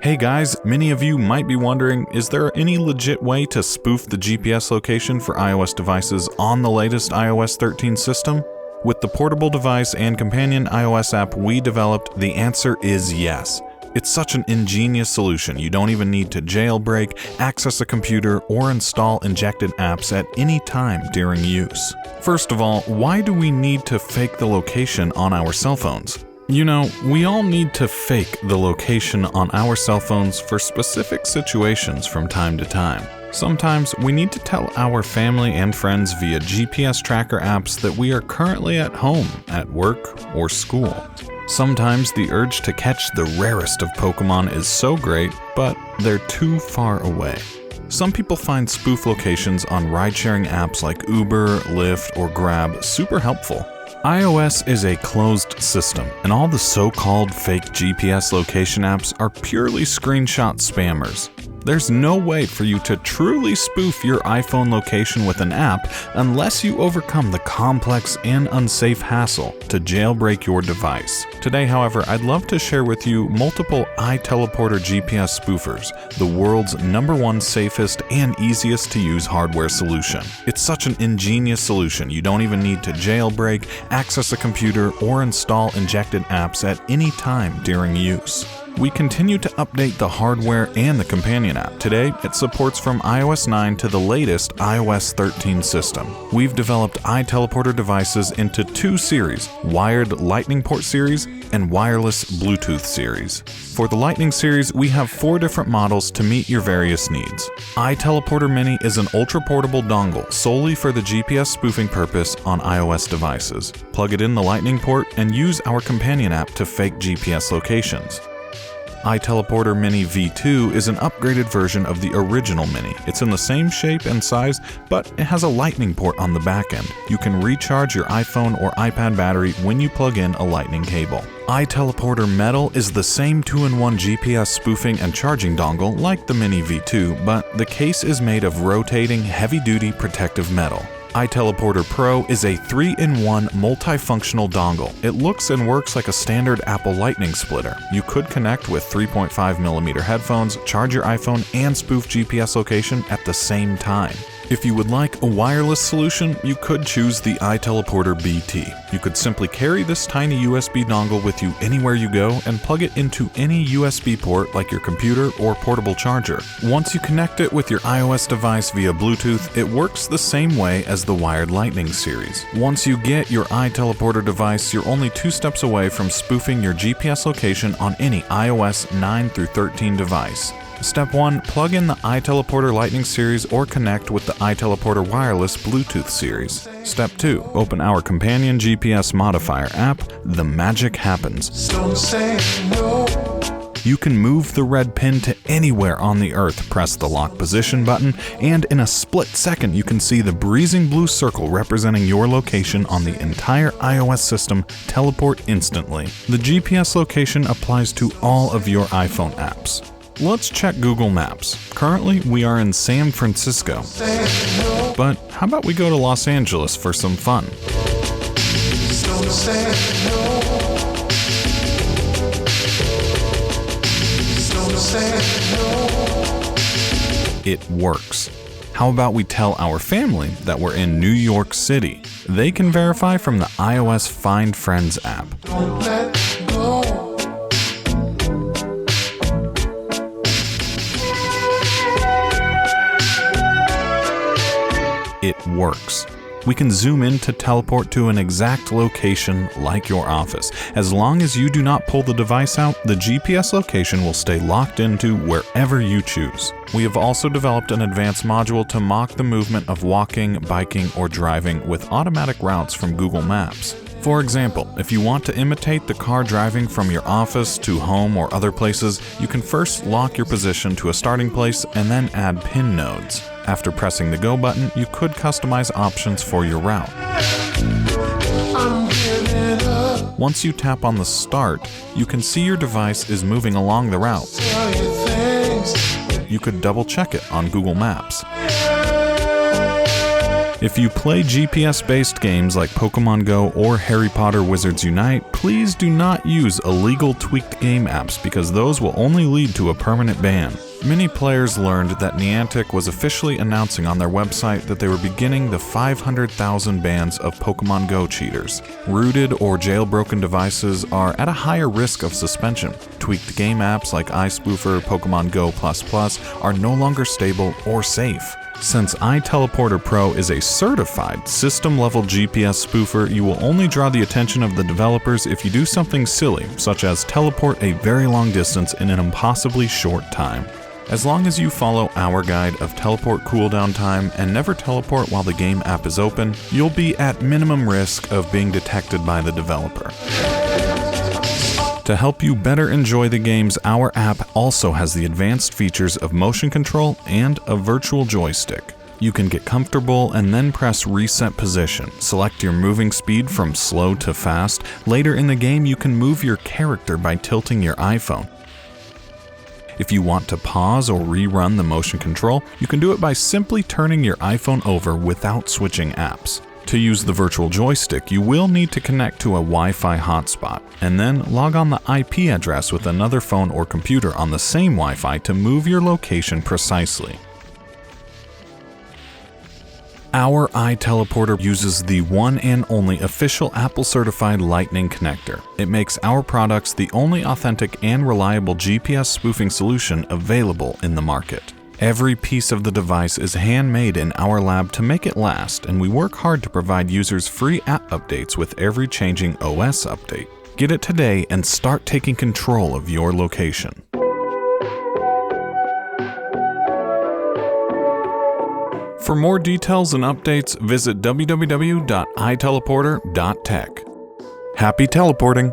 Hey guys, many of you might be wondering, is there any legit way to spoof the GPS location for iOS devices on the latest iOS 13 system? With the portable device and companion iOS app we developed, the answer is yes. It's such an ingenious solution, you don't even need to jailbreak, access a computer, or install injected apps at any time during use. First of all, why do we need to fake the location on our cell phones? You know, we all need to fake the location on our cell phones for specific situations from time to time. Sometimes we need to tell our family and friends via GPS tracker apps that we are currently at home, at work, or school. Sometimes the urge to catch the rarest of Pokemon is so great, but they're too far away. Some people find spoof locations on ride-sharing apps like Uber, Lyft, or Grab super helpful. iOS is a closed system, and all the so-called fake GPS location apps are purely screenshot spammers. There's no way for you to truly spoof your iPhone location with an app unless you overcome the complex and unsafe hassle to jailbreak your device. Today, however, I'd love to share with you multiple iTeleporter GPS spoofers, the world's #1 safest and easiest to use hardware solution. It's such an ingenious solution, you don't even need to jailbreak, access a computer, or install injected apps at any time during use. We continue to update the hardware and the companion app. Today, it supports from iOS 9 to the latest iOS 13 system. We've developed iTeleporter devices into 2 series, wired Lightning port series and wireless Bluetooth series. For the Lightning series, we have 4 different models to meet your various needs. iTeleporter Mini is an ultra-portable dongle solely for the GPS spoofing purpose on iOS devices. Plug it in the Lightning port and use our companion app to fake GPS locations. iTeleporter Mini V2 is an upgraded version of the original Mini. It's in the same shape and size, but it has a Lightning port on the back end. You can recharge your iPhone or iPad battery when you plug in a Lightning cable. iTeleporter Metal is the same 2-in-1 GPS spoofing and charging dongle like the Mini V2, but the case is made of rotating, heavy-duty protective metal. iTeleporter Pro is a 3-in-1 multifunctional dongle. It looks and works like a standard Apple Lightning splitter. You could connect with 3.5mm headphones, charge your iPhone, and spoof GPS location at the same time. If you would like a wireless solution, you could choose the iTeleporter BT. You could simply carry this tiny USB dongle with you anywhere you go and plug it into any USB port like your computer or portable charger. Once you connect it with your iOS device via Bluetooth, it works the same way as the wired Lightning series. Once you get your iTeleporter device, you're only 2 steps away from spoofing your GPS location on any iOS 9 through 13 device. Step 1. Plug in the iTeleporter Lightning series or connect with the iTeleporter Wireless Bluetooth series. Step 2. Open our companion GPS modifier app, The Magic Happens. Don't say no. You can move the red pin to anywhere on the earth, press the lock position button, and in a split second you can see the breezing blue circle representing your location on the entire iOS system teleport instantly. The GPS location applies to all of your iPhone apps. Let's check Google Maps. Currently, we are in San Francisco. But how about we go to Los Angeles for some fun? Don't say no. Don't say no. It works. How about we tell our family that we're in New York City? They can verify from the iOS Find Friends app. Don't let go. It works. We can zoom in to teleport to an exact location like your office. As long as you do not pull the device out, the GPS location will stay locked into wherever you choose. We have also developed an advanced module to mock the movement of walking, biking, or driving with automatic routes from Google Maps. For example, if you want to imitate the car driving from your office to home or other places, you can first lock your position to a starting place and then add pin nodes. After pressing the Go button, you could customize options for your route. I'm giving up. Once you tap on the Start, you can see your device is moving along the route. Tell you things. You could double check it on Google Maps. If you play GPS-based games like Pokemon Go or Harry Potter Wizards Unite, please do not use illegal tweaked game apps because those will only lead to a permanent ban. Many players learned that Niantic was officially announcing on their website that they were beginning the 500,000 bans of Pokemon Go cheaters. Rooted or jailbroken devices are at a higher risk of suspension. Tweaked game apps like iSpoofer, Pokemon Go++ are no longer stable or safe. Since iTeleporter Pro is a certified system-level GPS spoofer, you will only draw the attention of the developers if you do something silly, such as teleport a very long distance in an impossibly short time. As long as you follow our guide of teleport cooldown time and never teleport while the game app is open, you'll be at minimum risk of being detected by the developer. To help you better enjoy the games, our app also has the advanced features of motion control and a virtual joystick. You can get comfortable and then press reset position. Select your moving speed from slow to fast. Later in the game, you can move your character by tilting your iPhone. If you want to pause or rerun the motion control, you can do it by simply turning your iPhone over without switching apps. To use the virtual joystick, you will need to connect to a Wi-Fi hotspot, and then log on the IP address with another phone or computer on the same Wi-Fi to move your location precisely. Our iTeleporter uses the one and only official Apple-certified Lightning connector. It makes our products the only authentic and reliable GPS spoofing solution available in the market. Every piece of the device is handmade in our lab to make it last, and we work hard to provide users free app updates with every changing OS update. Get it today and start taking control of your location. For more details and updates, visit www.iteleporter.tech. Happy teleporting!